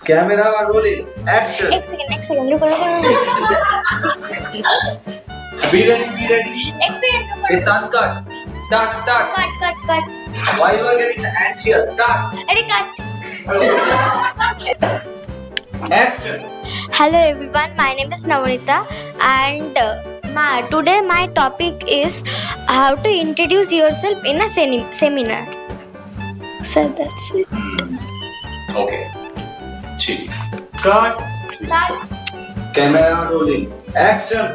Camera rolling. Action. एक second रुको Be ready. एक सेकंड रुको It's uncut. Start. Cut Why you are getting anxious? Start. अरे cut Action. Hello everyone, my name is Navanita and today my topic is how to introduce yourself in a seminar. So that's it. Okay. ठीक. Cut. Camera rolling. Action.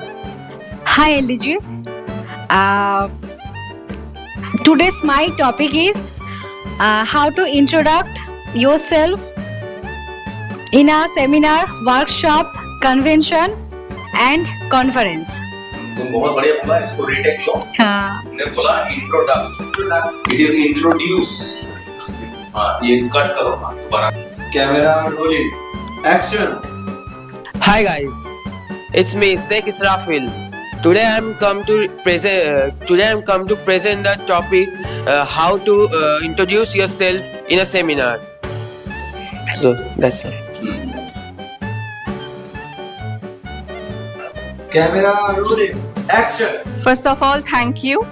Hi LDG. Today's my topic is how to introduce yourself in a seminar, workshop, convention and conference. तुम बहुत बढ़िया बोला, इसको retake लो. हाँ. तुमने बोला introduct. It is introduce. हाँ, ये कट करो हाँ, दोबारा. Camera rolling. Action. Hi guys, it's me Sheikh Israfil. Today I'm come to present the topic how to introduce yourself in a seminar. So that's it. Camera rolling. Action. First of all, thank you.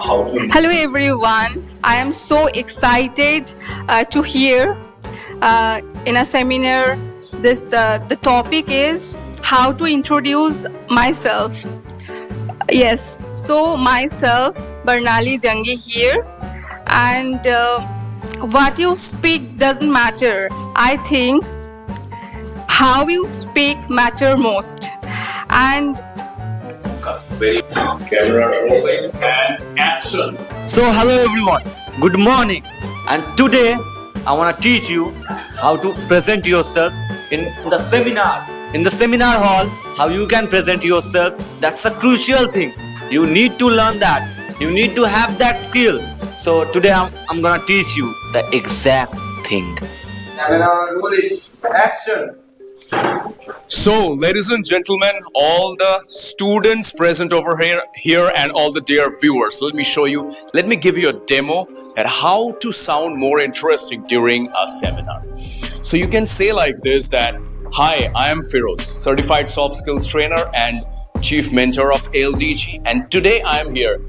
How to Hello everyone. I am so excited to hear in a seminar. The topic is how to introduce myself. Yes, so myself, Barnali Jangi here, and what you speak doesn't matter. I think how you speak matter most. And very camera rolling and action. So hello everyone, good morning, and today I want to teach you how to present yourself in the seminar. In the seminar hall, how you can present yourself, that's a crucial thing. You need to learn that. You need to have that skill. So today I'm gonna teach you the exact thing. Camera rolling. Action. So, ladies and gentlemen, all the students present over here and all the dear viewers, let me give you a demo at how to sound more interesting during a seminar. So you can say like this that, hi, I am Firoz, certified soft skills trainer and chief mentor of LDG, and today I am here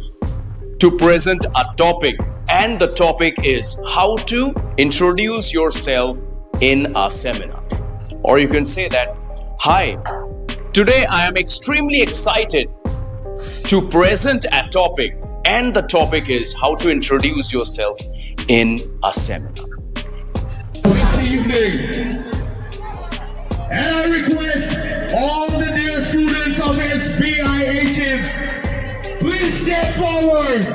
to present a topic, and the topic is how to introduce yourself in a seminar. Or you can say that, hi, today I am extremely excited to present a topic, and the topic is how to introduce yourself in a seminar. This evening, and I request all the dear students of SBIHM, please step forward.